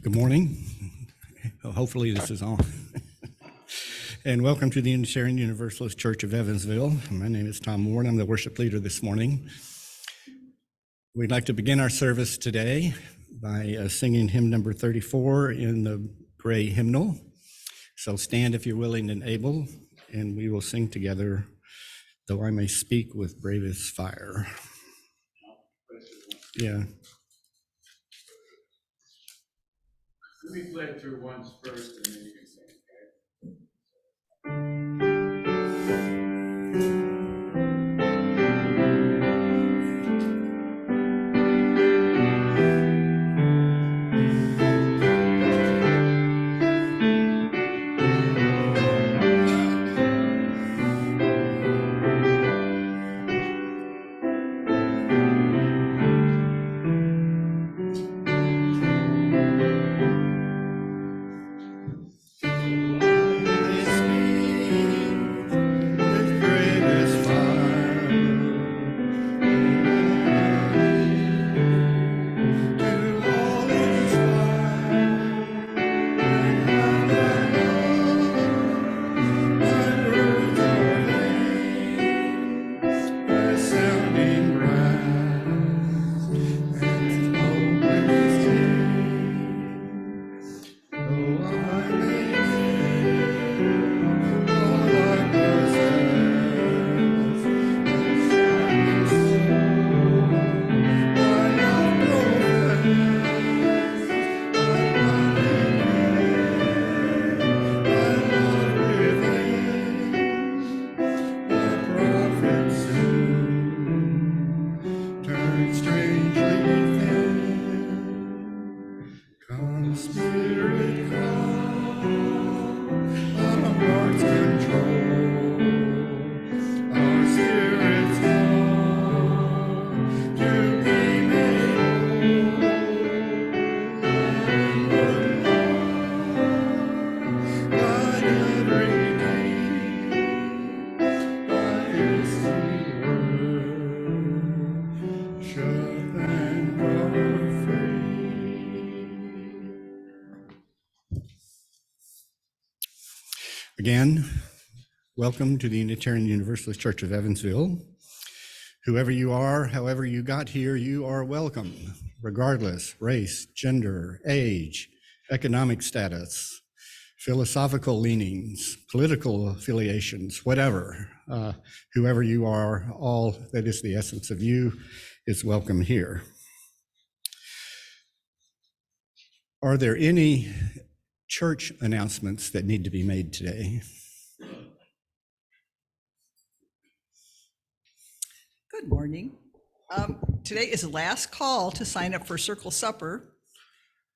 Good morning. Hopefully this is on. And welcome to the Unitarian Universalist Church of Evansville. My name is Tom Ward. I'm the worship leader this morning. We'd like to begin our service today by singing hymn number 34 in the gray hymnal. So stand if you're willing and able, and we will sing together, Though I May Speak with Bravest Fire. Yeah. Let me play it through once first, and then you can sing, okay? Again, welcome to the Unitarian Universalist Church of Evansville. Whoever you are, however you got here, you are welcome, regardless race, gender, age, economic status, philosophical leanings, political affiliations, whatever. Whoever you are, all that is the essence of you is welcome here. Are there any church announcements that need to be made today? Good morning. Today is the last call to sign up for Circle Supper,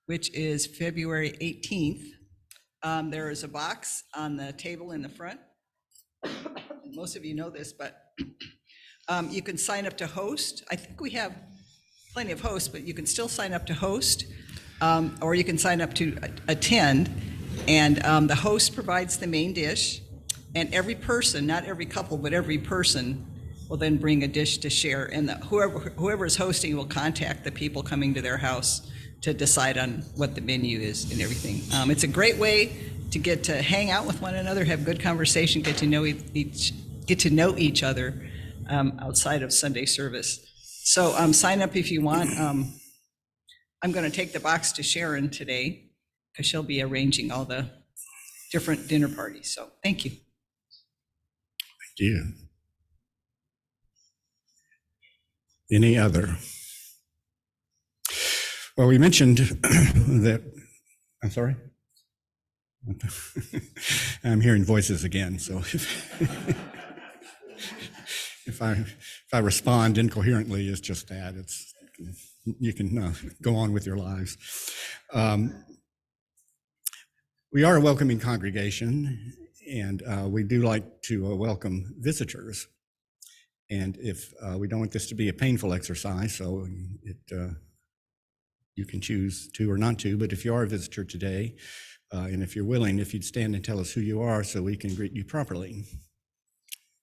which is February 18th. There is a box on the table in the front. Most of you know this, but you can sign up to host. I think we have plenty of hosts, but you can still sign up to host, or you can sign up to attend. And the host provides the main dish, and every person, not every couple, but every person will then bring a dish to share, and whoever is hosting will contact the people coming to their house to decide on what the menu is and everything. It's a great way to get to hang out with one another, have good conversation, get to know each other outside of Sunday service. So sign up if you want. I'm going to take the box to Sharon today because she'll be arranging all the different dinner parties. So thank you. Thank you. Any other? Well, we mentioned that, I'm sorry? I'm hearing voices again, so if I respond incoherently, it's just that. You can go on with your lives. We are a welcoming congregation, and we do like to welcome visitors. And if we don't want this to be a painful exercise, so you can choose to or not to, but if you are a visitor today, and if you're willing, if you'd stand and tell us who you are so we can greet you properly.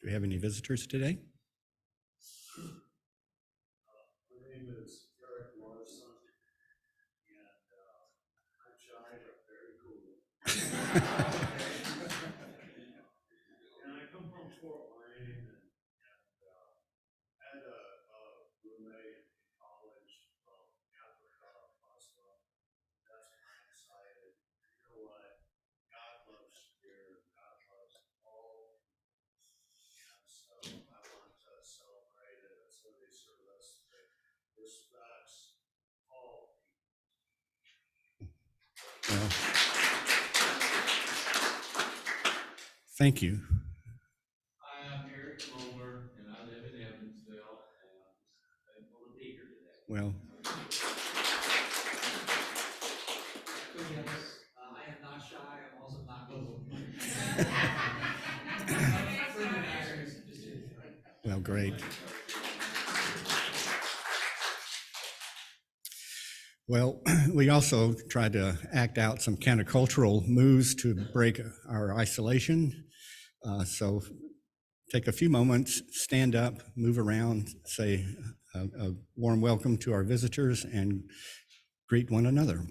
Do we have any visitors today? My name is Lecuona, and I'm shy but very cool. And I come from Fort Wayne, and had a roommate in college from Africa, Boston. That's when I decided, you know what, God loves Spirit, God loves all. And so I want to celebrate it a Sunday service that respects all people. Well, thank you. I am Eric Moeller, and I live in Evansville, and I'm just thankful to be here today. Well, I am not shy, I'm also not cool. well, great. Well, we also tried to act out some countercultural moves to break our isolation. So take a few moments, stand up, move around, say a warm welcome to our visitors, and greet one another.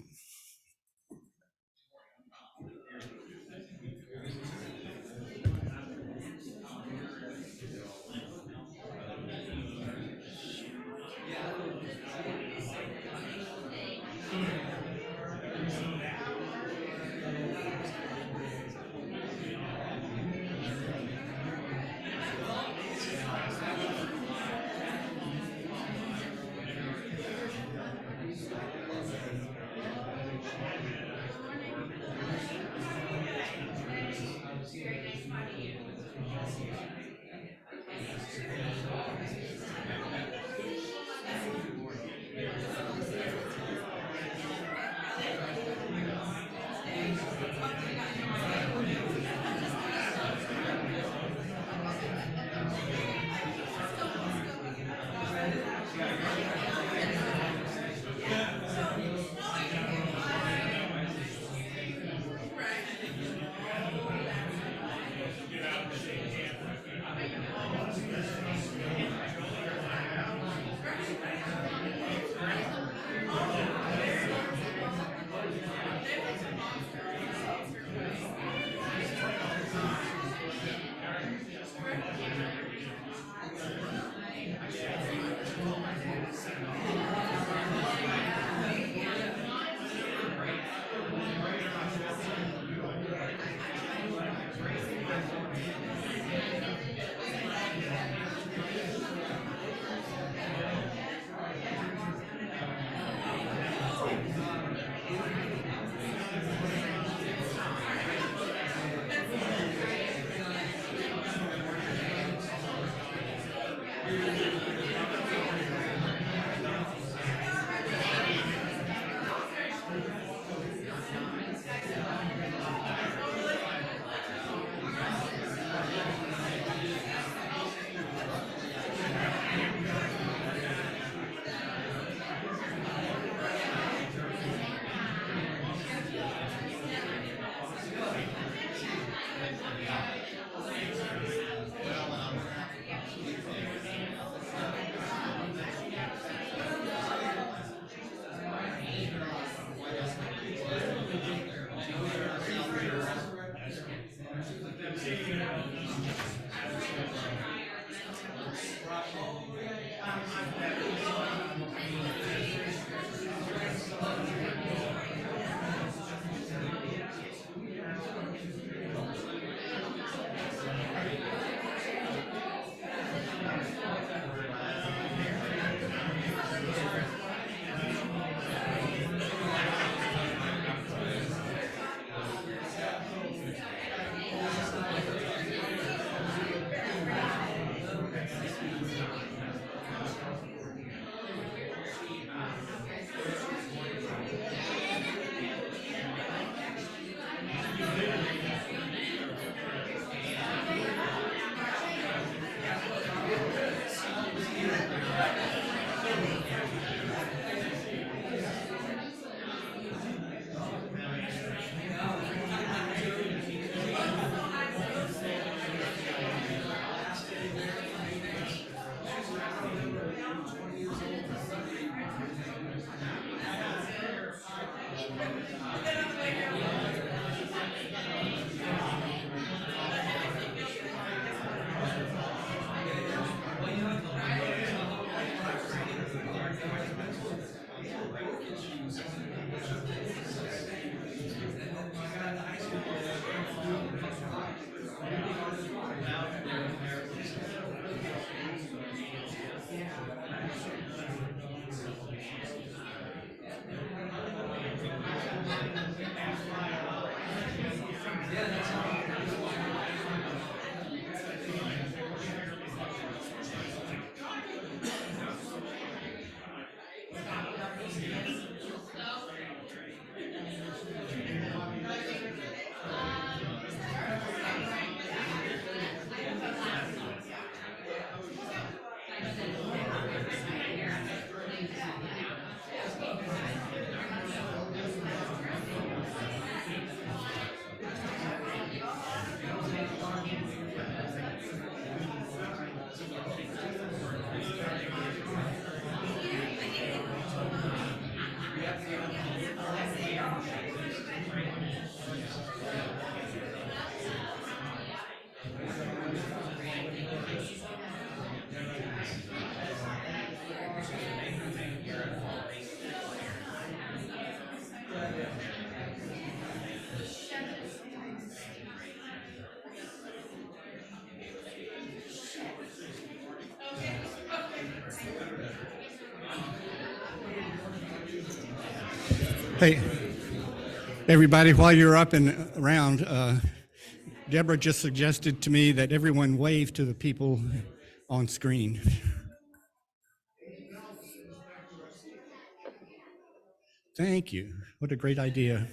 Hey, everybody, while you're up and around, Deborah just suggested to me that everyone wave to the people on screen. Thank you. What a great idea.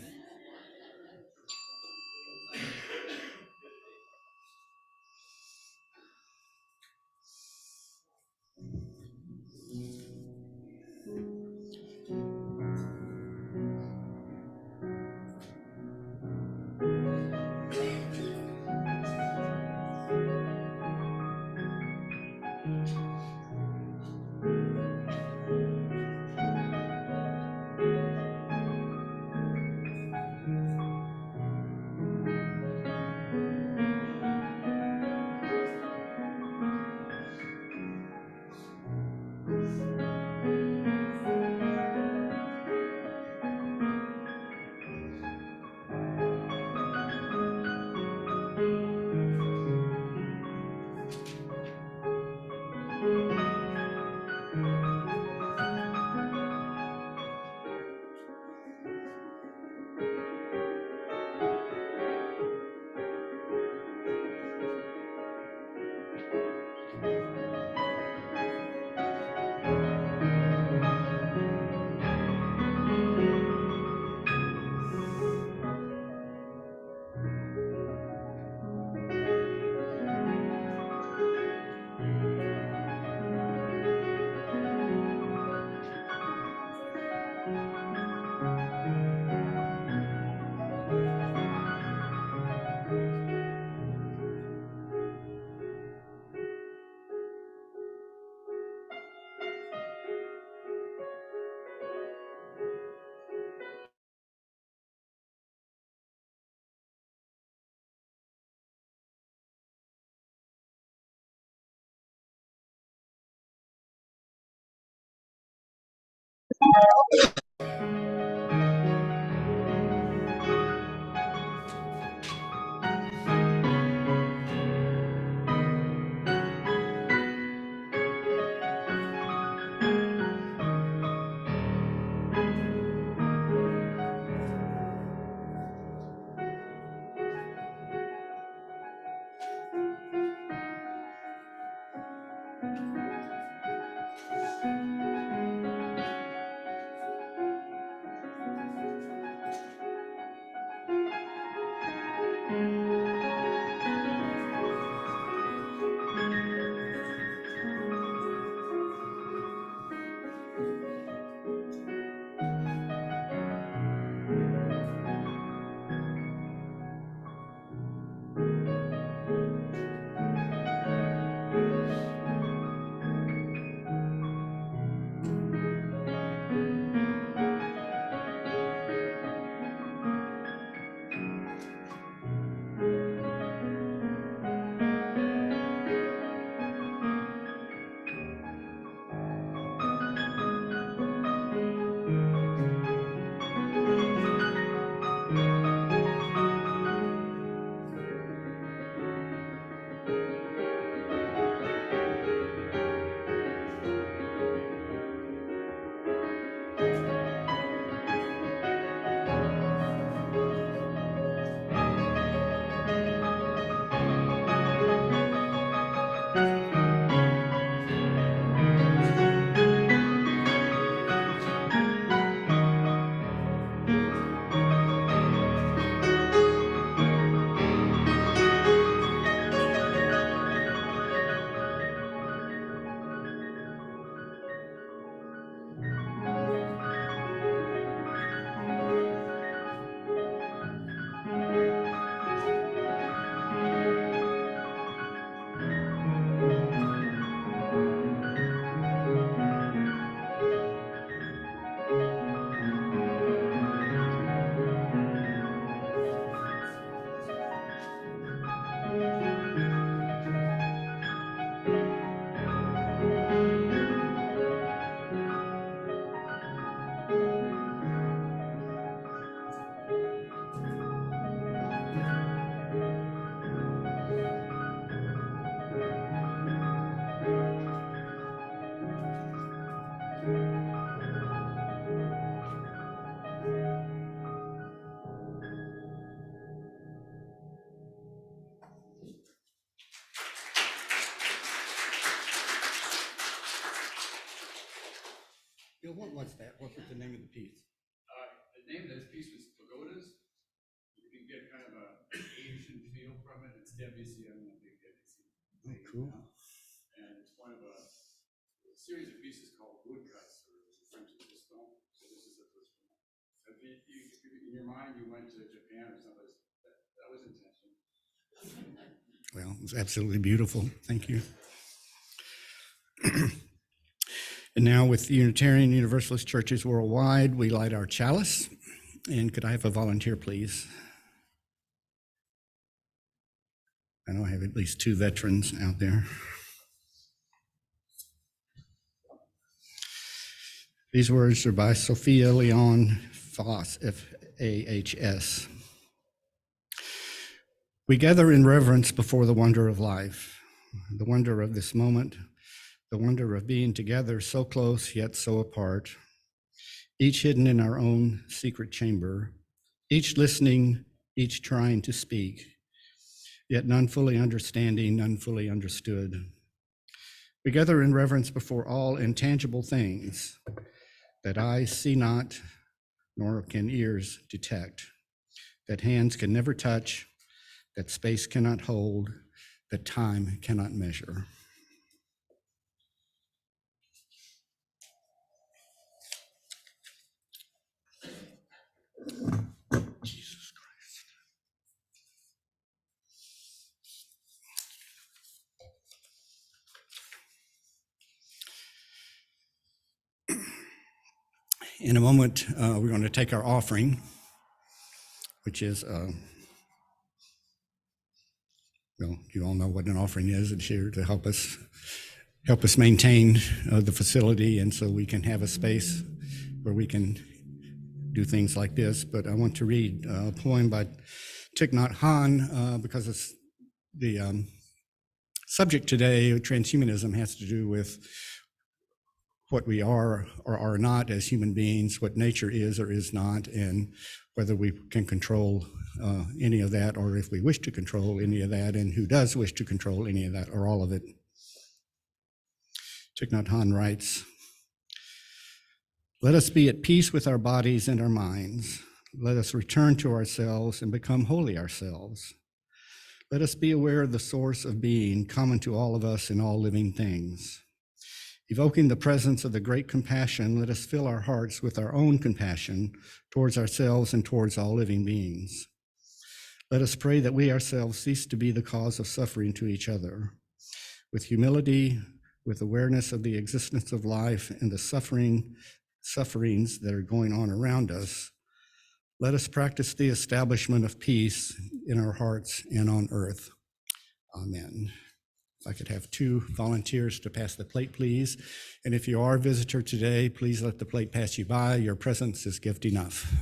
Bill, what was that? What was the name of the piece? The name of this piece was Pagodas. You can get kind of a Asian feel from it. It's Debussy. I'm a big Debussy. Oh, cool. And it's one of a series of pieces called woodcuts, or French piston. So this is the first one. So if in your mind you went to Japan or someplace, that was intentional. Well, it was absolutely beautiful. Thank you. And now with Unitarian Universalist churches worldwide, we light our chalice. And could I have a volunteer, please? I know I have at least 2 veterans out there. These words are by Sophia Leon Foss, F-A-H-S. We gather in reverence before the wonder of life, the wonder of this moment, the wonder of being together so close yet so apart, each hidden in our own secret chamber, each listening, each trying to speak, yet none fully understanding, none fully understood. We gather in reverence before all intangible things that eyes see not, nor can ears detect, that hands can never touch, that space cannot hold, that time cannot measure. Jesus Christ. In a moment, we're going to take our offering, which is, well, you all know what an offering is. It's here to help us maintain the facility, and so we can have a space where we can do things like this, but I want to read a poem by Thich Nhat Hanh because it's the subject today. Transhumanism has to do with what we are or are not as human beings, what nature is or is not, and whether we can control any of that, or if we wish to control any of that, and who does wish to control any of that or all of it. Thich Nhat Hanh writes, "Let us be at peace with our bodies and our minds. Let us return to ourselves and become wholly ourselves. Let us be aware of the source of being common to all of us and all living things. Evoking the presence of the great compassion, let us fill our hearts with our own compassion towards ourselves and towards all living beings. Let us pray that we ourselves cease to be the cause of suffering to each other. With humility, with awareness of the existence of life and the sufferings that are going on around us, let us practice the establishment of peace in our hearts and on earth. Amen." If I could have 2 volunteers to pass the plate, please. And if you are a visitor today, please let the plate pass you by. Your presence is gift enough.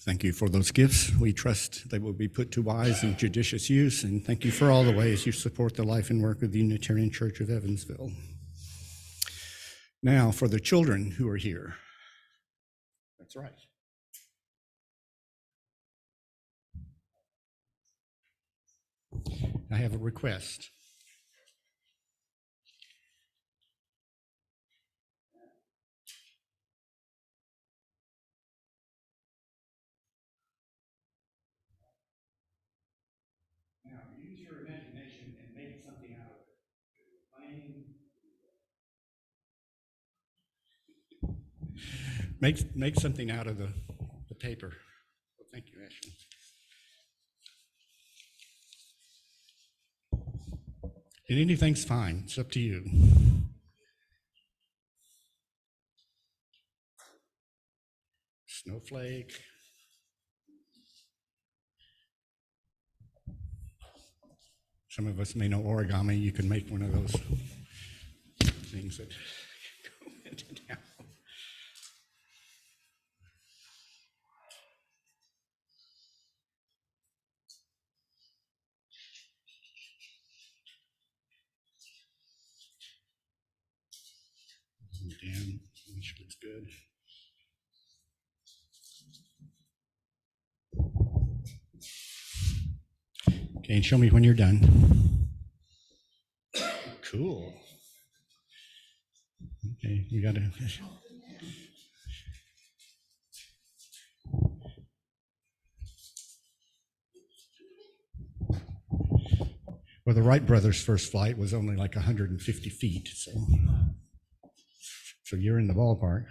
Thank you for those gifts. We trust they will be put to wise and judicious use, and thank you for all the ways you support the life and work of the Unitarian Church of Evansville. Now, for the children who are here. That's right. I have a request. Now, use your imagination and make something out of it. Make something out of the paper. Well, thank you, Ashley. And anything's fine. It's up to you. Snowflake. Some of us may know origami. You can make one of those things that go into down. Dan, which looks good. Okay, and show me when you're done. Cool. Okay, you got to. Well, the Wright brothers' first flight was only like 150 feet, so you're in the ballpark.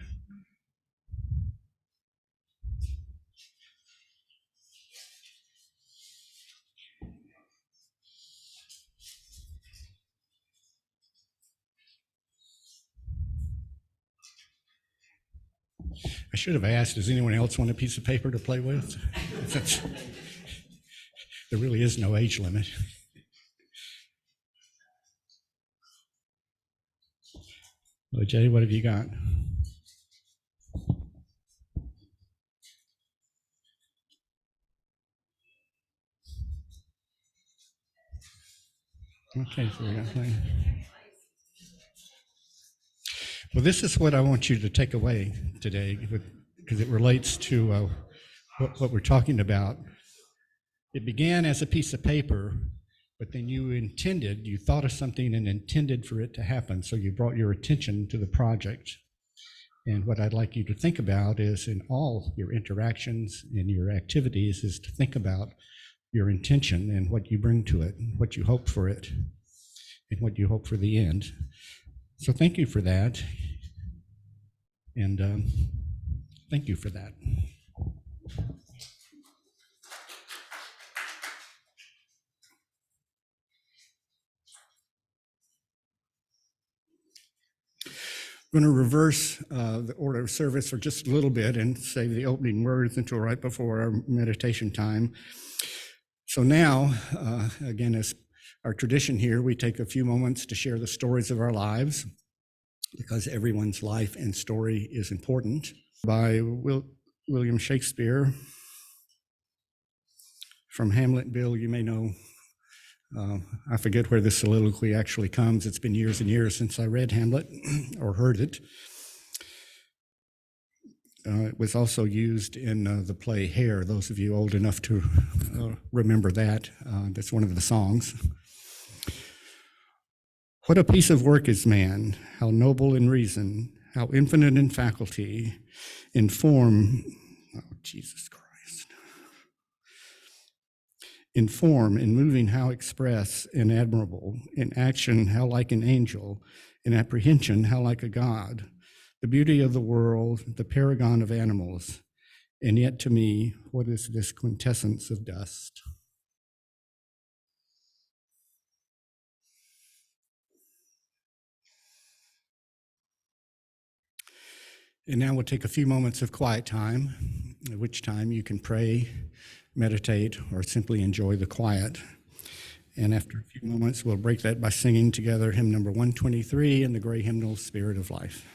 I should have asked, does anyone else want a piece of paper to play with? There really is no age limit. Well, Jay, what have you got? Okay, so we got plenty. Well, this is what I want you to take away today because it relates to what we're talking about. It began as a piece of paper, but then you thought of something and intended for it to happen. So you brought your attention to the project. And what I'd like you to think about is in all your interactions and your activities is to think about your intention and what you bring to it, and what you hope for it, and what you hope for the end. So thank you for that. And thank you for that. I'm going to reverse the order of service for just a little bit and save the opening words until right before our meditation time. So now, again, as our tradition here, we take a few moments to share the stories of our lives, because everyone's life and story is important. By William Shakespeare. From Hamlet, Bill, you may know. I forget where this soliloquy actually comes. It's been years and years since I read Hamlet or heard it. It was also used in the play Hair, those of you old enough to remember that. That's one of the songs. What a piece of work is man, how noble in reason, how infinite in faculty, in form, oh, Jesus Christ. In form, in moving, how express and admirable, in action, how like an angel, in apprehension, how like a god, the beauty of the world, the paragon of animals, and yet to me, what is this quintessence of dust? And now we'll take a few moments of quiet time, at which time you can pray, meditate, or simply enjoy the quiet. And after a few moments, we'll break that by singing together hymn number 123 in the gray hymnal, Spirit of Life.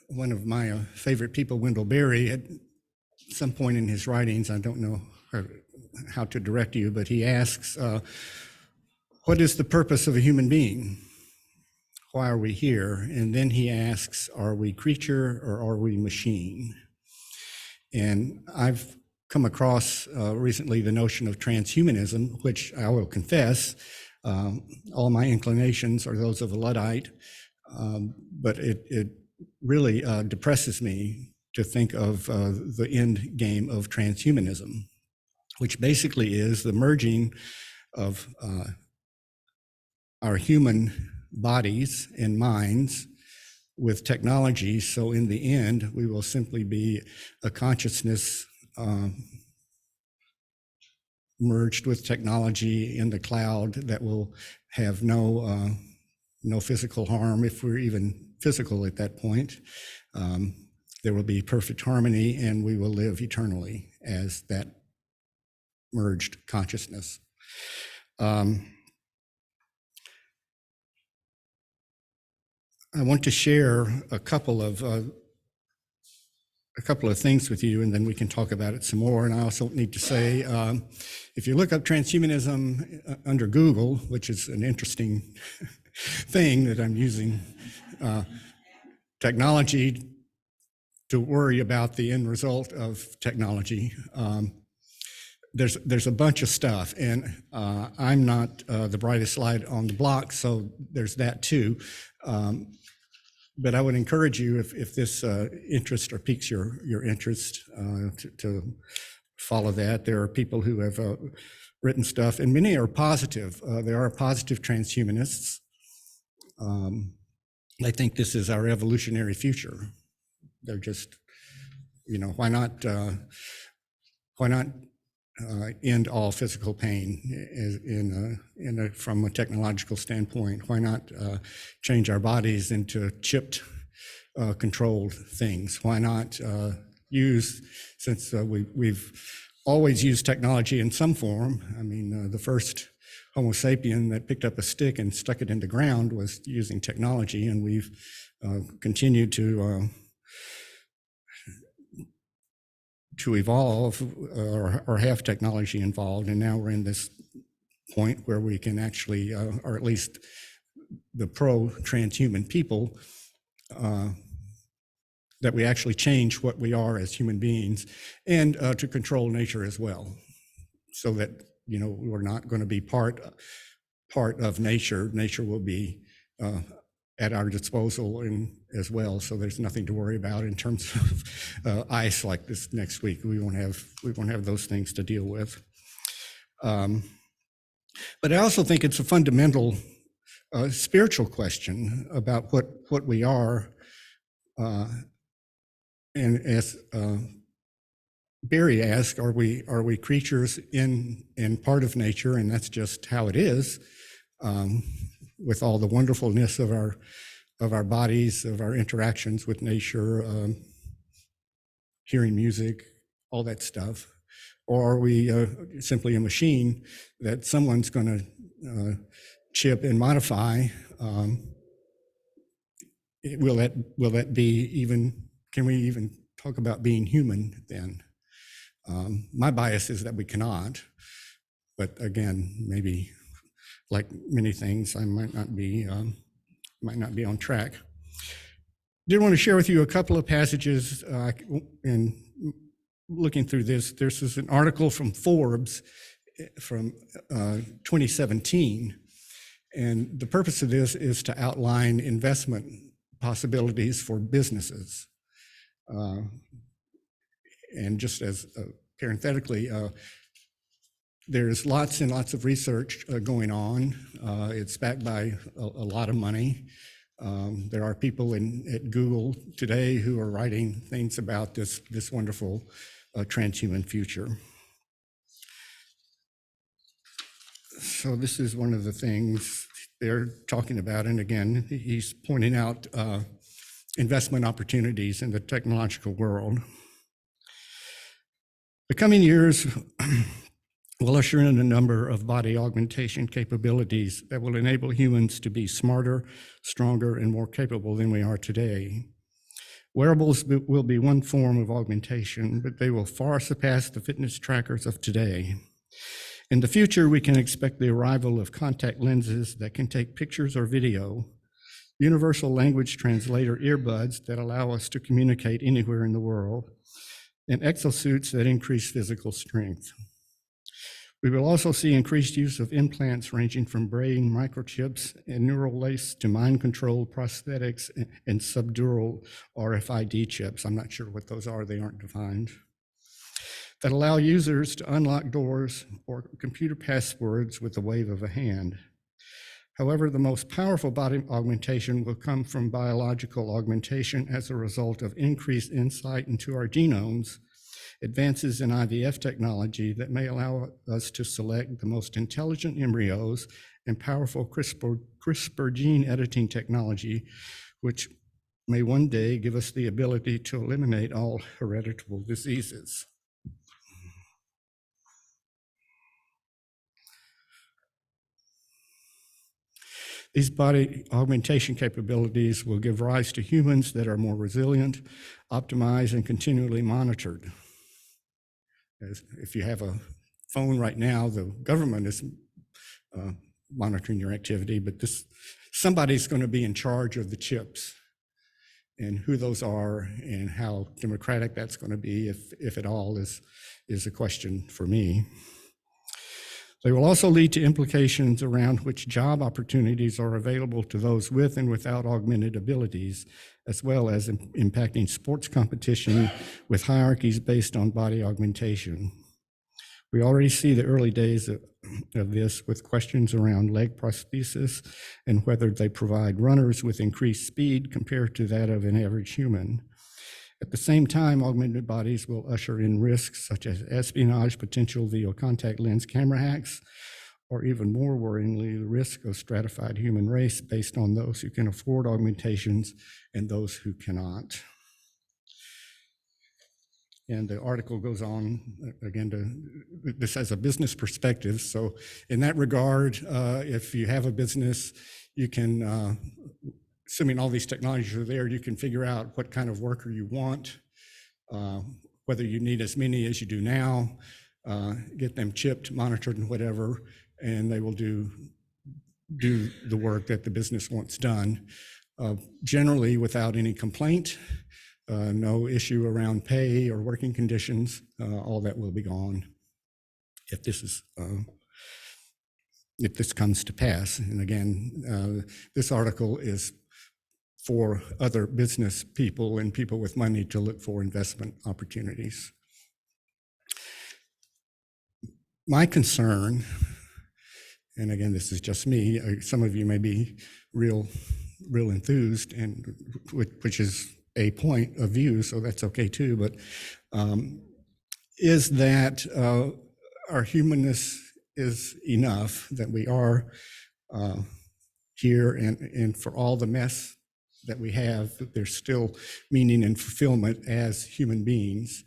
One of my favorite people, Wendell Berry, at some point in his writings, I don't know how to direct you, but he asks, what is the purpose of a human being? Why are we here? And then he asks, are we creature or are we machine? And I've come across recently the notion of transhumanism, which I will confess, all my inclinations are those of a Luddite, but it really depresses me to think of the end game of transhumanism, which basically is the merging of our human bodies and minds with technology. So in the end, we will simply be a consciousness merged with technology in the cloud that will have no physical harm, if we're even physical at that point. There will be perfect harmony, and we will live eternally as that merged consciousness. I want to share a couple of things with you, and then we can talk about it some more. And I also need to say, if you look up transhumanism under Google, which is an interesting thing that I'm using technology to worry about the end result of technology. There's a bunch of stuff, and I'm not the brightest light on the block, so there's that too. But I would encourage you, if this interests or piques your interest, to follow that. There are people who have written stuff, and many are positive. There are positive transhumanists. I think this is our evolutionary future. They're just, why not end all physical pain from a technological standpoint? Why not change our bodies into chipped, controlled things? Why not use, since we've always used technology in some form. I mean, the first Homo sapien that picked up a stick and stuck it in the ground was using technology, and we've continued to evolve or have technology involved, and now we're in this point where we can actually, or at least the pro-transhuman people, that we actually change what we are as human beings, and to control nature as well, so that we're not going to be part of nature. Nature will be at our disposal as well. So there's nothing to worry about in terms of ice like this next week. We won't have those things to deal with. But I also think it's a fundamental spiritual question about what we are. And as Barry asked, are we creatures in part of nature, and that's just how it is, with all the wonderfulness of our bodies, of our interactions with nature, hearing music, all that stuff, or are we simply a machine that someone's going to chip and modify? Will that be even? Can we even talk about being human then. My bias is that we cannot, but again, maybe like many things, I might not be on track. Did want to share with you a couple of passages in looking through this. This is an article from Forbes from 2017. And the purpose of this is to outline investment possibilities for businesses. And just as parenthetically, there's lots and lots of research going on. It's backed by a lot of money. There are people at Google today who are writing things about this wonderful transhuman future. So this is one of the things they're talking about. And again, he's pointing out investment opportunities in the technological world. The coming years will usher in a number of body augmentation capabilities that will enable humans to be smarter, stronger, and more capable than we are today. Wearables will be one form of augmentation, but they will far surpass the fitness trackers of today. In the future, we can expect the arrival of contact lenses that can take pictures or video, universal language translator earbuds that allow us to communicate anywhere in the world, and exosuits that increase physical strength. We will also see increased use of implants ranging from brain microchips and neural lace to mind-controlled prosthetics and subdural RFID chips. I'm not sure what those are, they aren't defined, that allow users to unlock doors or computer passwords with the wave of a hand. However, the most powerful body augmentation will come from biological augmentation as a result of increased insight into our genomes, advances in IVF technology that may allow us to select the most intelligent embryos, and powerful CRISPR gene editing technology, which may one day give us the ability to eliminate all hereditary diseases. These body augmentation capabilities will give rise to humans that are more resilient, optimized, and continually monitored. If you have a phone right now, the government is monitoring your activity, but somebody's going to be in charge of the chips and who those are and how democratic that's going to be, if at all, is a question for me. They will also lead to implications around which job opportunities are available to those with and without augmented abilities, as well as impacting sports competition with hierarchies based on body augmentation. We already see the early days of this with questions around leg prosthesis and whether they provide runners with increased speed compared to that of an average human. At the same time, augmented bodies will usher in risks such as espionage, potential via contact lens camera hacks, or even more worryingly, the risk of stratified human race based on those who can afford augmentations and those who cannot. And the article goes on, again, this has a business perspective. So in that regard, if you have a business, you can, assuming all these technologies are there, you can figure out what kind of worker you want, whether you need as many as you do now, get them chipped, monitored, and whatever, and they will do the work that the business wants done, generally without any complaint, no issue around pay or working conditions. All that will be gone if this comes to pass. And again, this article is for other business people and people with money to look for investment opportunities. My concern, and again, this is just me, some of you may be real enthused, and which is a point of view, so that's okay too, but is that our humanness is enough, that we are here, and for all the mess that we have, there's still meaning and fulfillment as human beings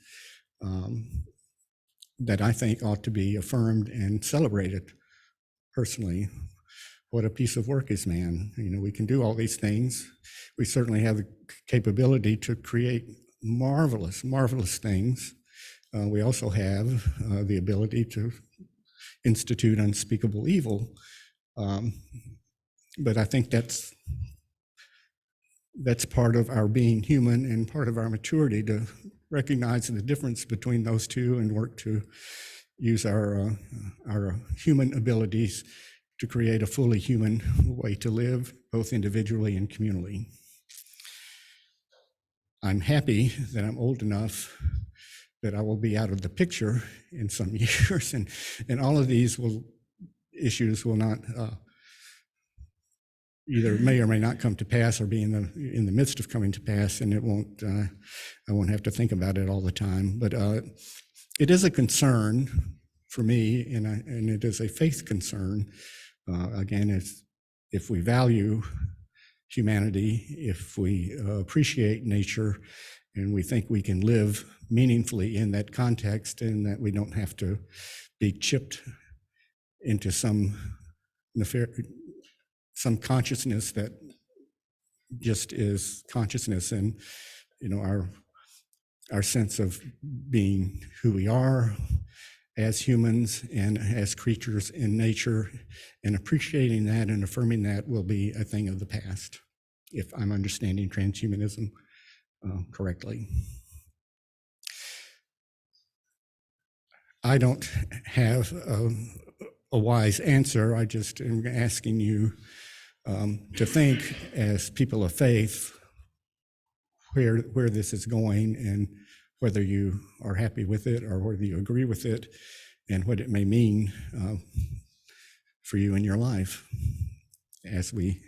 that I think ought to be affirmed and celebrated personally. What a piece of work is man. You know, we can do all these things. We certainly have the capability to create marvelous, marvelous things. We also have the ability to institute unspeakable evil. But I think that's part of our being human and part of our maturity, to recognize the difference between those two and work to use our human abilities to create a fully human way to live, both individually and communally. I'm happy that I'm old enough that I will be out of the picture in some years, and all of these issues will not either may or may not come to pass, or be in the midst of coming to pass, and I won't have to think about it all the time. But it is a concern for me, and it is a faith concern. Again, if we value humanity, if we appreciate nature, and we think we can live meaningfully in that context, and that we don't have to be chipped into some consciousness that just is consciousness, and our sense of being who we are as humans and as creatures in nature, and appreciating that and affirming that will be a thing of the past, if I'm understanding transhumanism correctly. I don't have a wise answer. I just am asking you to think, as people of faith, where this is going, and whether you are happy with it or whether you agree with it, and what it may mean for you in your life as we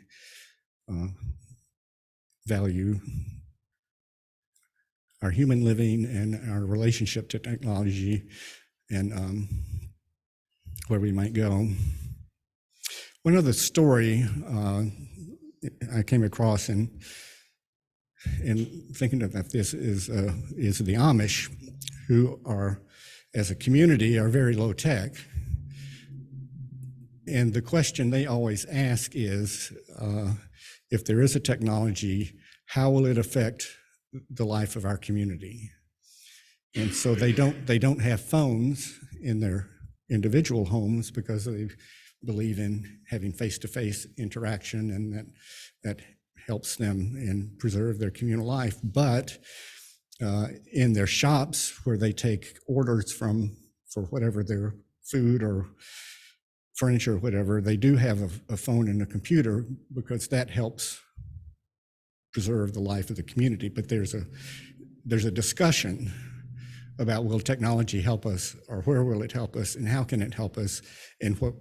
value our human living and our relationship to technology, and where we might go. One other story I came across in thinking of this is the Amish, who are, as a community, are very low tech. And the question they always ask is, if there is a technology, how will it affect the life of our community? And so they don't have phones in their individual homes, because they believe in having face-to-face interaction, and that helps them and preserve their communal life. But in their shops, where they take orders for whatever their food or furniture or whatever, they do have a phone and a computer, because that helps preserve the life of the community. But there's a discussion about, will technology help us, or where will it help us, and how can it help us, and what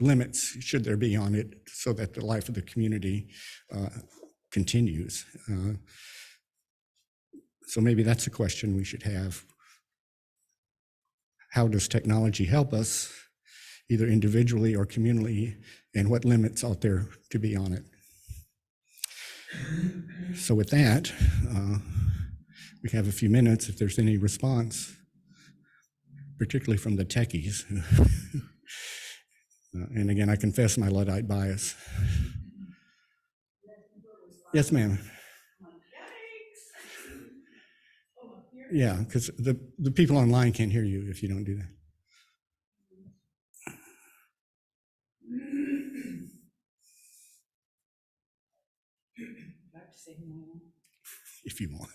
limits should there be on it, so that the life of the community continues. So maybe that's a question we should have. How does technology help us, either individually or communally, and what limits ought there to be on it? So with that, we have a few minutes if there's any response, particularly from the techies. And again, I confess my Luddite bias. Yes, ma'am. Yeah, because the people online can't hear you if you don't do that. If you want.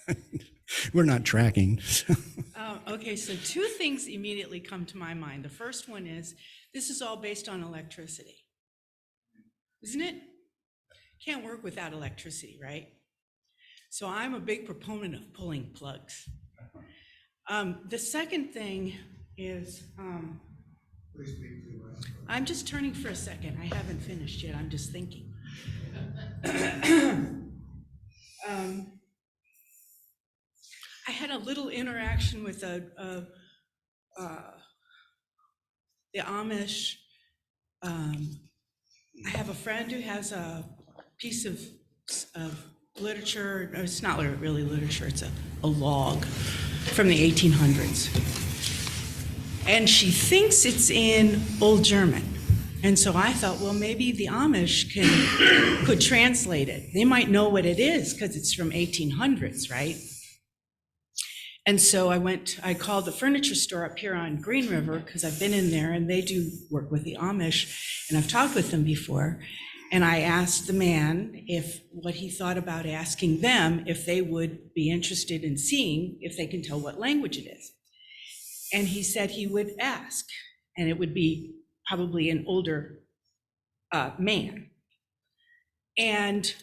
We're not tracking. So. Okay, so two things immediately come to my mind. The first one is, this is all based on electricity, isn't it? Can't work without electricity, right? So I'm a big proponent of pulling plugs. The second thing is, I'm just turning for a second. I haven't finished yet. I'm just thinking. I had a little interaction with the Amish. I have a friend who has a piece of literature. It's not really literature, it's a log from the 1800s. And she thinks it's in Old German. And so I thought, well, maybe the Amish could translate it. They might know what it is, because it's from 1800s, right? And so I called the furniture store up here on Green River, because I've been in there and they do work with the Amish, and I've talked with them before. And I asked the man what he thought about asking them if they would be interested in seeing if they can tell what language it is. And he said he would ask, and it would be probably an older man. And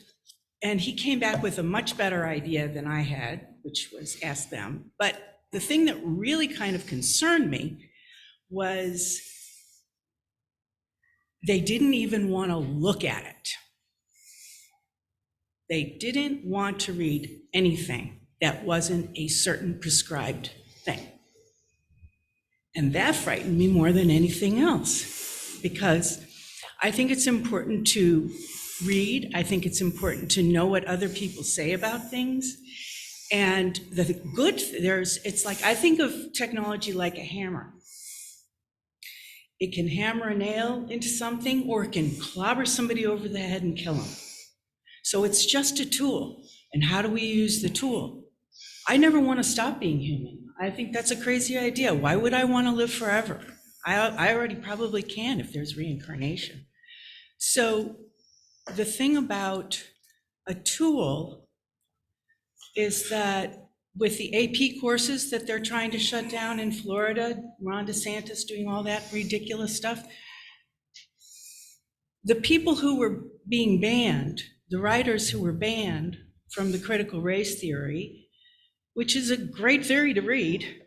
he came back with a much better idea than I had, which was ask them. But the thing that really kind of concerned me was they didn't even want to look at it. They didn't want to read anything that wasn't a certain prescribed thing. And that frightened me more than anything else, because I think it's important to read. I think it's important to know what other people say about things. And it's like, I think of technology like a hammer. It can hammer a nail into something, or it can clobber somebody over the head and kill them. So it's just a tool. And how do we use the tool? I never want to stop being human. I think that's a crazy idea. Why would I want to live forever? I already probably can if there's reincarnation. So the thing about a tool is that with the AP courses that they're trying to shut down in Florida, Ron DeSantis doing all that ridiculous stuff, the people who were being banned, the writers who were banned from the critical race theory, which is a great theory to read,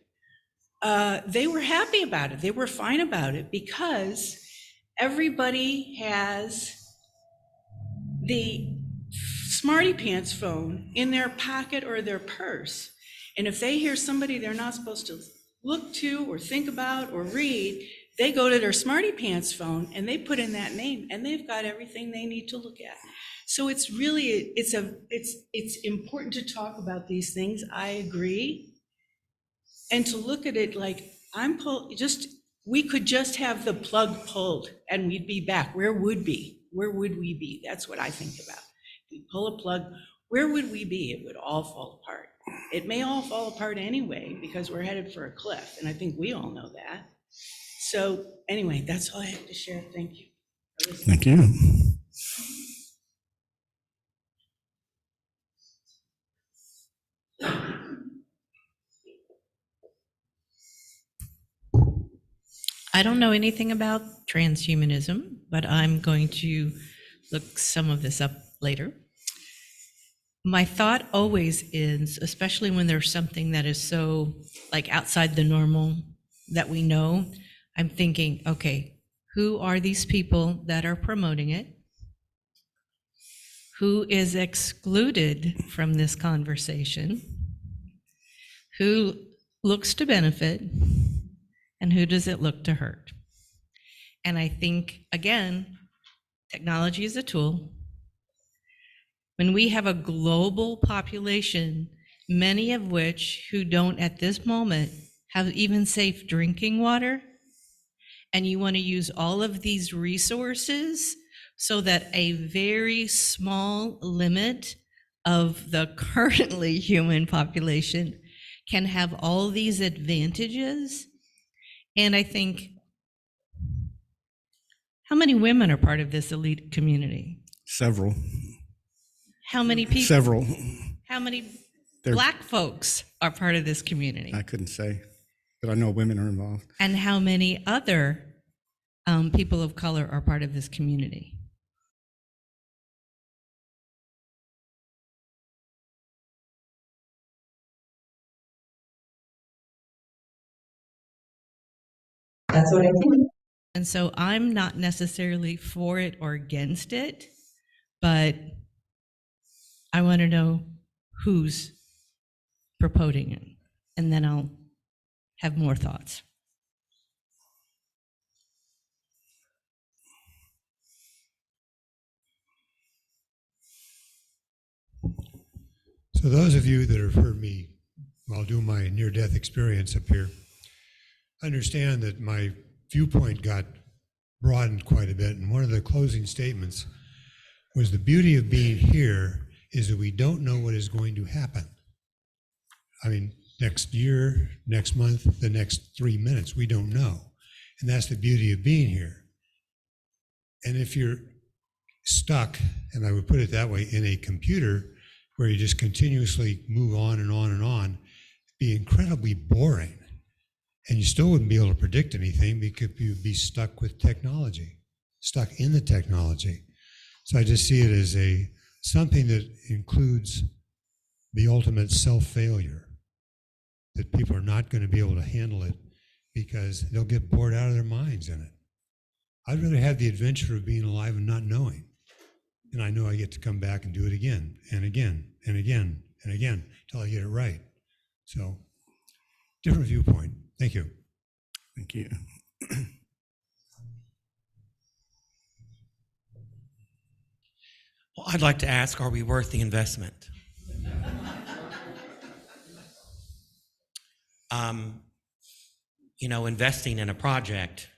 they were happy about it. They were fine about it, because everybody has the smarty pants phone in their pocket or their purse. And if they hear somebody they're not supposed to look to or think about or read, they go to their smarty pants phone and they put in that name, and they've got everything they need to look at. So it's really, it's important to talk about these things. I agree. And to look at it like we could just have the plug pulled and we'd be back. Where would we be? That's what I think about. If we pull a plug, where would we be? It would all fall apart. It may all fall apart anyway, because we're headed for a cliff, and I think we all know that. So anyway, that's all I have to share. Thank you. Thank you. I don't know anything about transhumanism, but I'm going to look some of this up later. My thought always is, especially when there's something that is so like outside the normal that we know, I'm thinking, okay, who are these people that are promoting it? Who is excluded from this conversation? Who looks to benefit? And who does it look to hurt? And I think, again, technology is a tool. When we have a global population, many of which who don't at this moment have even safe drinking water, and you want to use all of these resources so that a very small limit of the currently human population can have all these advantages. And I think, how many women are part of this elite community? Several. How many people? Several. How many There- Black folks are part of this community? I couldn't say, but I know women are involved. And how many other people of color are part of this community? That's what I think. And so I'm not necessarily for it or against it, but I want to know who's promoting it, and then I'll have more thoughts. So those of you that have heard me while doing my near-death experience up here understand that my viewpoint got broadened quite a bit. And one of the closing statements was, the beauty of being here is that we don't know what is going to happen. I mean, next year, next month, the next 3 minutes. We don't know. And that's the beauty of being here. And if you're stuck, and I would put it that way, in a computer where you just continuously move on and on and on, it'd be incredibly boring. And you still wouldn't be able to predict anything because you'd be stuck with technology, stuck in the technology. So I just see it as something that includes the ultimate self-failure, that people are not going to be able to handle it because they'll get bored out of their minds in it. I'd rather have the adventure of being alive and not knowing. And I know I get to come back and do it again and again and again and again until I get it right. So, different viewpoint. Thank you. Thank you. Well, I'd like to ask, are we worth the investment? Investing in a project,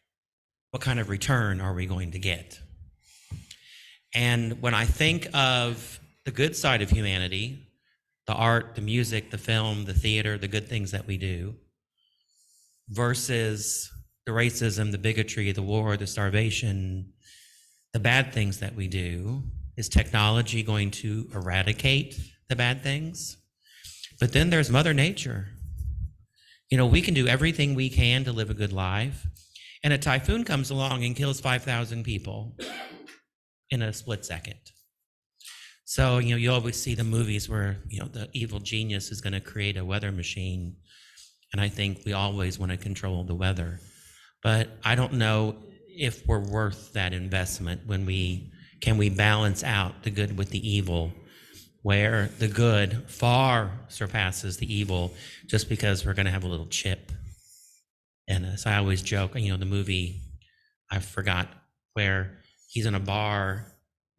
what kind of return are we going to get? And when I think of the good side of humanity, the art, the music, the film, the theater, the good things that we do, versus the racism, the bigotry, the war, the starvation, the bad things that we do, is technology going to eradicate the bad things? But then there's Mother Nature. We can do everything we can to live a good life, and a typhoon comes along and kills 5,000 people in a split second. So, you always see the movies where, the evil genius is going to create a weather machine, and I think we always want to control the weather. But I don't know if we're worth that investment when can we balance out the good with the evil, where the good far surpasses the evil just because we're going to have a little chip in us. I always joke, the movie, I forgot, where he's in a bar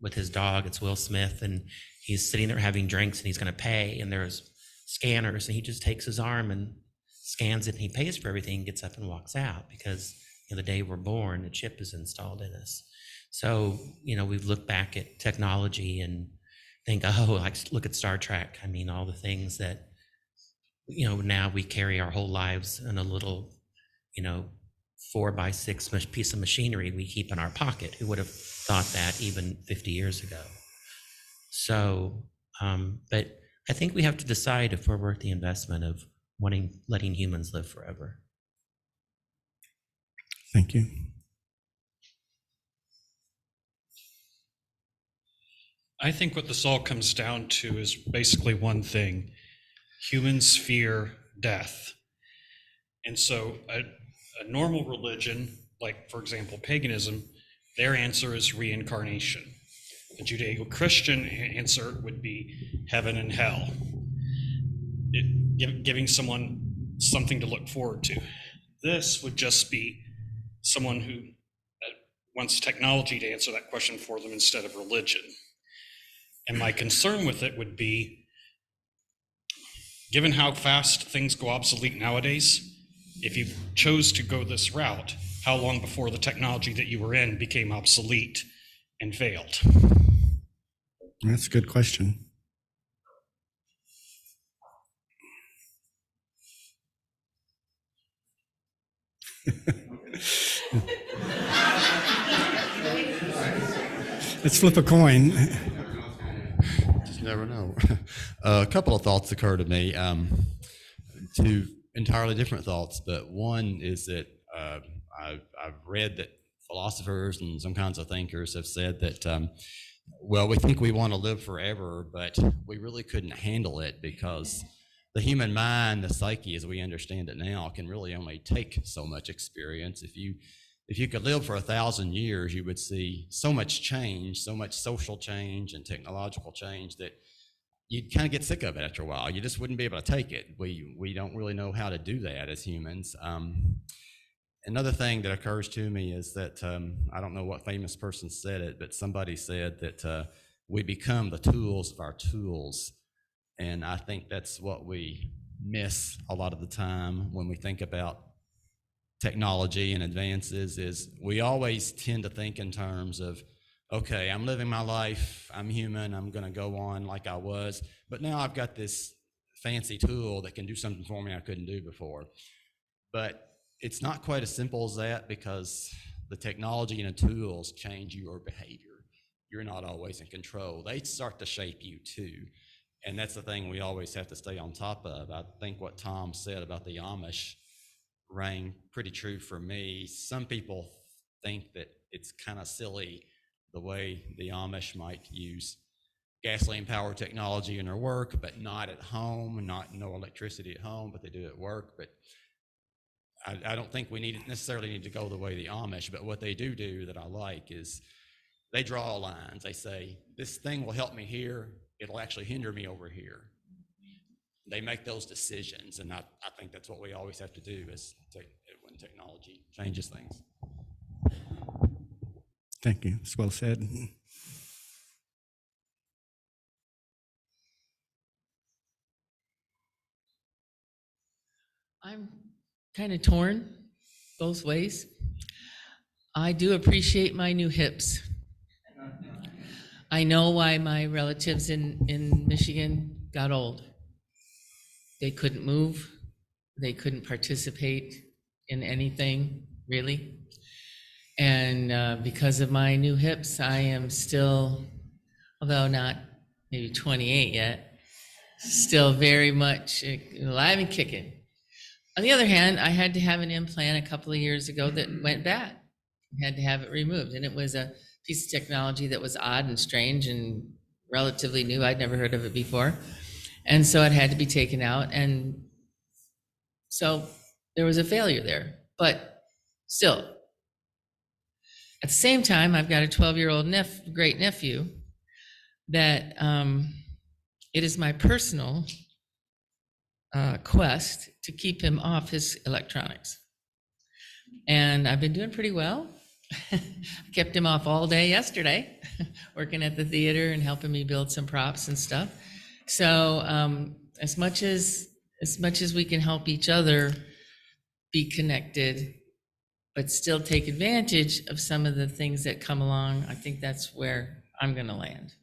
with his dog, it's Will Smith, and he's sitting there having drinks and he's going to pay, and there's scanners, and he just takes his arm and scans it, and he pays for everything, gets up and walks out because the day we're born, the chip is installed in us. So, we've looked back at technology and think, look at Star Trek. I mean, all the things that, now we carry our whole lives in a little, 4x6 piece of machinery we keep in our pocket. Who would have thought that even 50 years ago? So, but I think we have to decide if we're worth the investment of letting humans live forever. Thank you. I think what this all comes down to is basically one thing. Humans fear death. And so a normal religion, like, for example, paganism, their answer is reincarnation. A Judeo-Christian answer would be heaven and hell, giving someone something to look forward to. This would just be someone who wants technology to answer that question for them instead of religion. And my concern with it would be, given how fast things go obsolete nowadays, if you chose to go this route, how long before the technology that you were in became obsolete and failed? That's a good question. Let's flip a coin. Just never know. A couple of thoughts occur to me, two entirely different thoughts, but one is that I've read that philosophers and some kinds of thinkers have said that, we think we want to live forever, but we really couldn't handle it because the human mind, the psyche as we understand it now, can really only take so much experience. If you could live for 1,000 years, you would see so much change, so much social change and technological change that you'd kind of get sick of it after a while. You just wouldn't be able to take it. We don't really know how to do that as humans. Another thing that occurs to me is that, I don't know what famous person said it, but somebody said that we become the tools of our tools. And I think that's what we miss a lot of the time when we think about technology and advances, is we always tend to think in terms of, okay, I'm living my life, I'm human, I'm going to go on like I was, but now I've got this fancy tool that can do something for me I couldn't do before. But it's not quite as simple as that, because the technology and the tools change your behavior. You're not always in control. They start to shape you too. And that's the thing we always have to stay on top of. I think what Tom said about the Amish rang pretty true for me. Some people think that it's kind of silly the way the Amish might use gasoline powered technology in their work, but not at home, no electricity at home, but they do at work. But I don't think we necessarily need to go the way of the Amish, but what they do that I like is they draw lines. They say, this thing will help me here, it'll actually hinder me over here. They make those decisions, and I think that's what we always have to do when technology changes things. Thank you. It's well said. I'm kind of torn both ways. I do appreciate my new hips. I know why my relatives in Michigan got old. They couldn't move. They couldn't participate in anything, really. And because of my new hips, I am still, although not maybe 28 yet, still very much alive and kicking. On the other hand, I had to have an implant a couple of years ago that went bad. I had to have it removed, and it was a piece of technology that was odd and strange and relatively new. I'd never heard of it before. And so it had to be taken out. And so there was a failure there. But still, at the same time, I've got a 12-year-old great nephew that it is my personal quest to keep him off his electronics. And I've been doing pretty well. I kept him off all day yesterday, working at the theater and helping me build some props and stuff. So as much as we can help each other be connected, but still take advantage of some of the things that come along, I think that's where I'm going to land.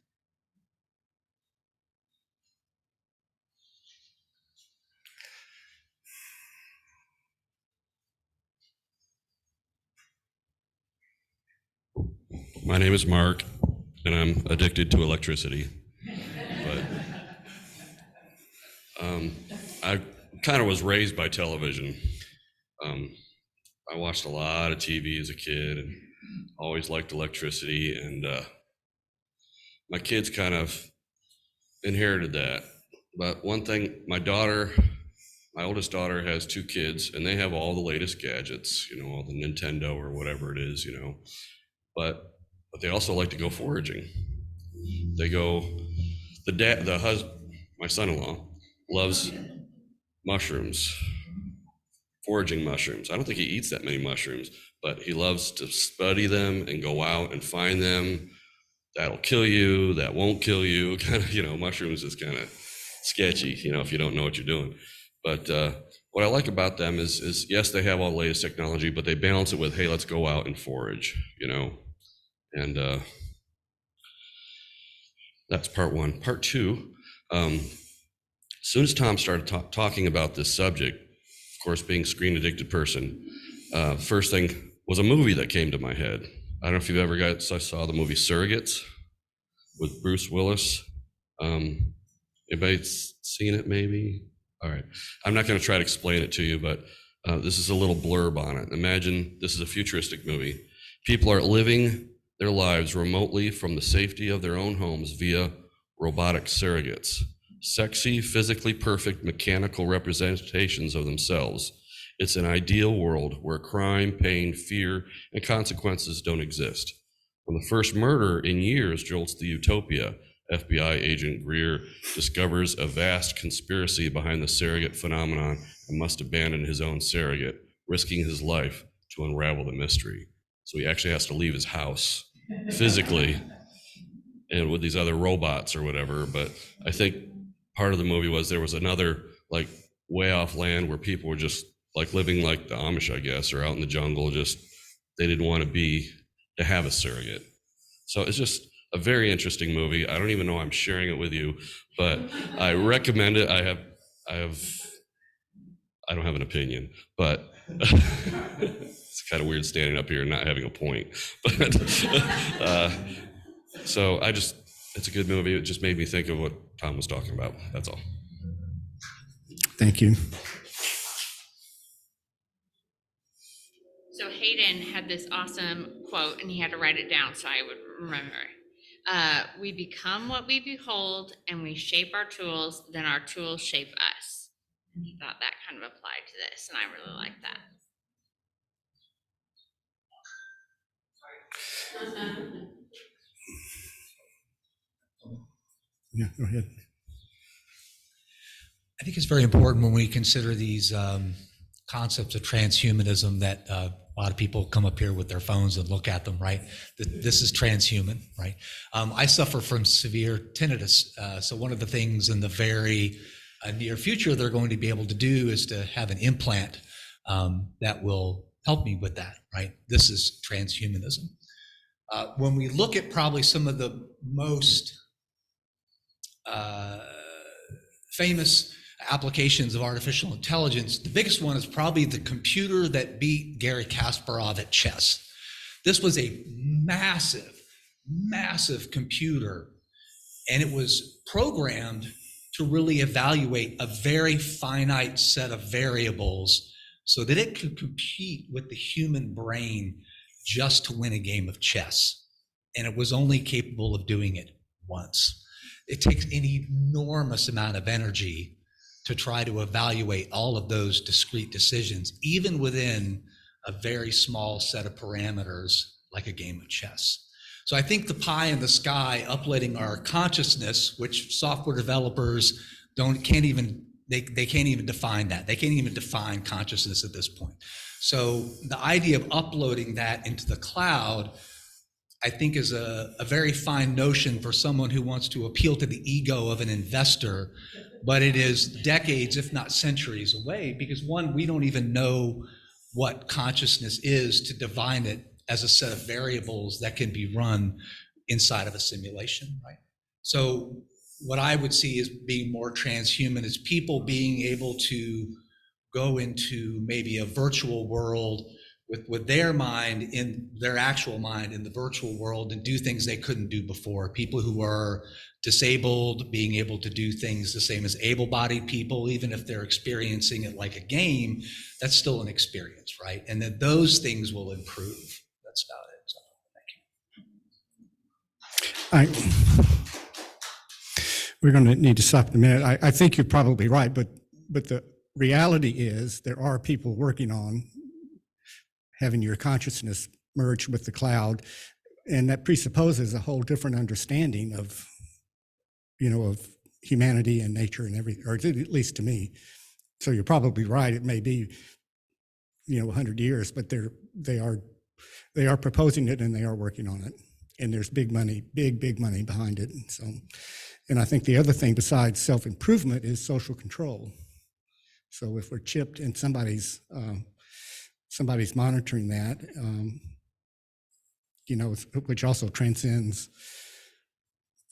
My name is Mark, and I'm addicted to electricity. But I kind of was raised by television. I watched a lot of TV as a kid and always liked electricity, and my kids kind of inherited that. But one thing, my oldest daughter has 2 kids, and they have all the latest gadgets, all the Nintendo or whatever it is, but they also like to go foraging. They go, my son-in-law loves mushrooms, foraging mushrooms. I don't think he eats that many mushrooms, but he loves to study them and go out and find them. That'll kill you, that won't kill you. Kind of, mushrooms is kind of sketchy, if you don't know what you're doing. But what I like about them is yes, they have all the latest technology, but they balance it with, hey, let's go out and forage, And that's part one. Part two, as soon as Tom started talking about this subject, of course, being a screen-addicted person, first thing was a movie that came to my head. I don't know if you've ever saw the movie Surrogates with Bruce Willis. Anybody seen it maybe? All right. I'm not going to try to explain it to you, but this is a little blurb on it. Imagine this is a futuristic movie. People are living their lives remotely from the safety of their own homes via robotic surrogates, sexy, physically perfect, mechanical representations of themselves. It's an ideal world where crime, pain, fear, and consequences don't exist. When the first murder in years jolts the utopia, FBI agent Greer discovers a vast conspiracy behind the surrogate phenomenon and must abandon his own surrogate, risking his life to unravel the mystery. So he actually has to leave his house physically and with these other robots or whatever. But I think part of the movie was there was another like way off land where people were just like living like the Amish, I guess, or out in the jungle. Just they didn't want to have a surrogate. So it's just a very interesting movie. I don't even know I'm sharing it with you, but I recommend it. I have I don't have an opinion, but it's kind of weird standing up here and not having a point. But so it's a good movie. It just made me think of what Tom was talking about. That's all. Thank you. So Hayden had this awesome quote, and he had to write it down so I would remember. We become what we behold, and we shape our tools, then our tools shape us. And he thought that kind of applied to this, and I really like that. Yeah, go ahead. I think it's very important when we consider these concepts of transhumanism that a lot of people come up here with their phones and look at them, right? This is transhuman, right? I suffer from severe tinnitus. So one of the things in the very near future they're going to be able to do is to have an implant that will help me with that, right? This is transhumanism. When we look at probably some of the most famous applications of artificial intelligence, the biggest one is probably the computer that beat Garry Kasparov at chess. This was a massive, massive computer, and it was programmed to really evaluate a very finite set of variables so that it could compete with the human brain just to win a game of chess. And it was only capable of doing it once. It takes an enormous amount of energy to try to evaluate all of those discrete decisions, even within a very small set of parameters like a game of chess. So I think the pie in the sky upletting our consciousness, which software developers can't even define that. They can't even define consciousness at this point. So the idea of uploading that into the cloud, I think, is a very fine notion for someone who wants to appeal to the ego of an investor, but it is decades, if not centuries away, because one, we don't even know what consciousness is to define it as a set of variables that can be run inside of a simulation, right? So what I would see as being more transhuman is people being able to go into maybe a virtual world with their mind, in their actual mind in the virtual world, and do things they couldn't do before. People who are disabled being able to do things the same as able-bodied people, even if they're experiencing it like a game, that's still an experience, right? And that those things will improve. That's about it. So, thank you. We're going to need to stop in a minute. I think you're probably right, but the reality is there are people working on having your consciousness merged with the cloud, and that presupposes a whole different understanding of humanity and nature and everything, or at least to me. So you're probably right. It may be 100 years, but they are proposing it and they are working on it, and there's big money behind it. And I think the other thing besides self-improvement is social control. So if we're chipped and somebody's monitoring that, which also transcends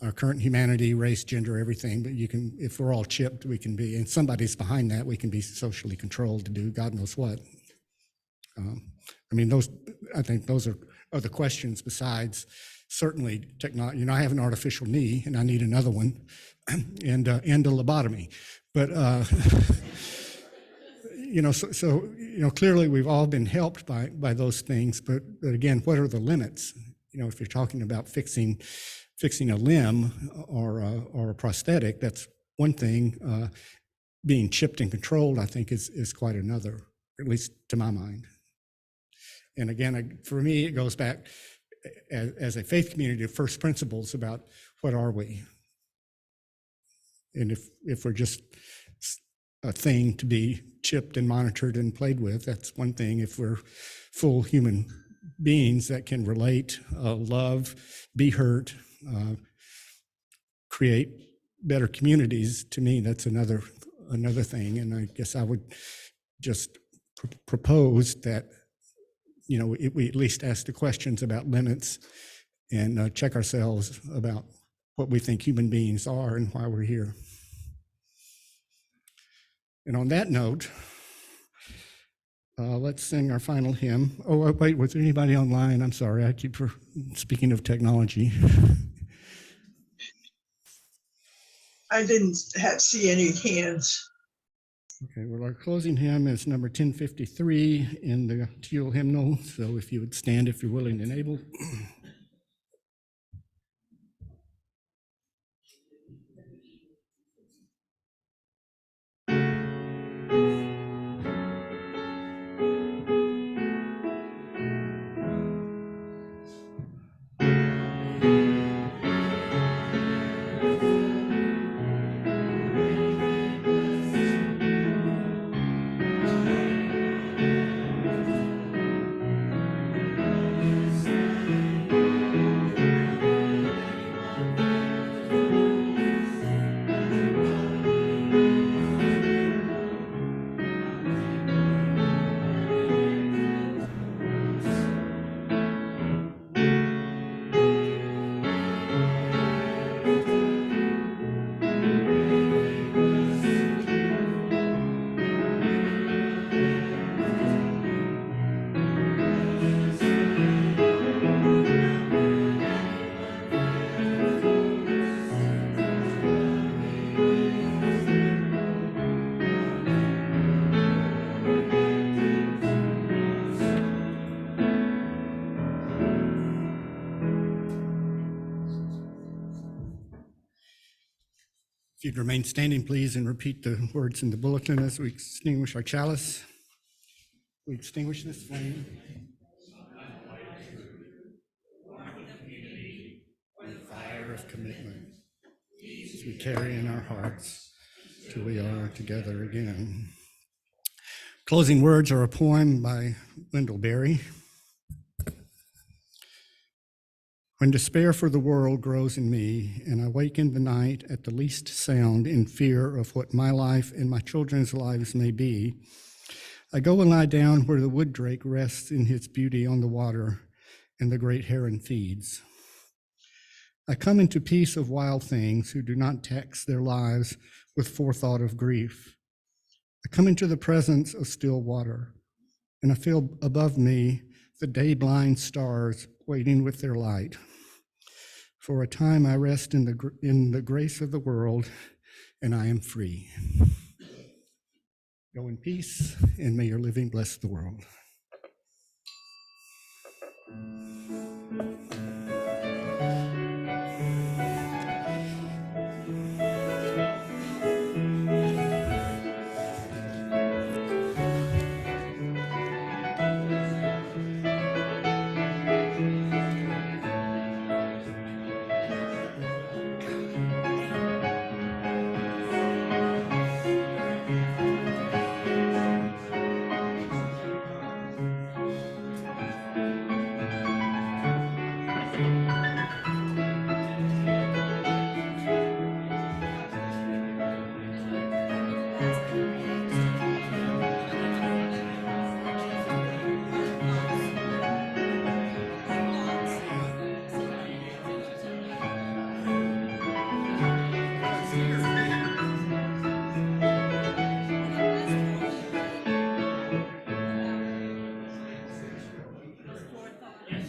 our current humanity, race, gender, everything. But if we're all chipped, we can be, and somebody's behind that, we can be socially controlled to do God knows what. I think those are the questions besides certainly technology. I have an artificial knee and I need another one, and a lobotomy. But clearly we've all been helped by those things. But again, what are the limits? If you're talking about fixing a limb or a prosthetic, that's one thing. Being chipped and controlled, I think, is quite another, at least to my mind. And again, for me, it goes back as a faith community to first principles about what are we? And if we're just a thing to be chipped and monitored and played with, that's one thing. If we're full human beings that can relate, love, be hurt, create better communities, to me, that's another thing. And I guess I would just propose that we at least ask the questions about limits and check ourselves about what we think human beings are and why we're here. And on that note, let's sing our final hymn. Oh, wait, was there anybody online? I'm sorry, I keep speaking of technology. I didn't see any hands. Okay, well, our closing hymn is number 1053 in the Teal hymnal. So if you would stand if you're willing and able. If you'd remain standing, please, and repeat the words in the bulletin as we extinguish our chalice. We extinguish this flame. The fire of commitment as we carry in our hearts till we are together again. Closing words are a poem by Wendell Berry. When despair for the world grows in me, and I wake in the night at the least sound in fear of what my life and my children's lives may be, I go and lie down where the wood drake rests in his beauty on the water and the great heron feeds. I come into peace of wild things who do not tax their lives with forethought of grief. I come into the presence of still water, and I feel above me the day-blind stars waiting with their light. For a time I rest in the grace of the world, and I am free. Go in peace, and may your living bless the world.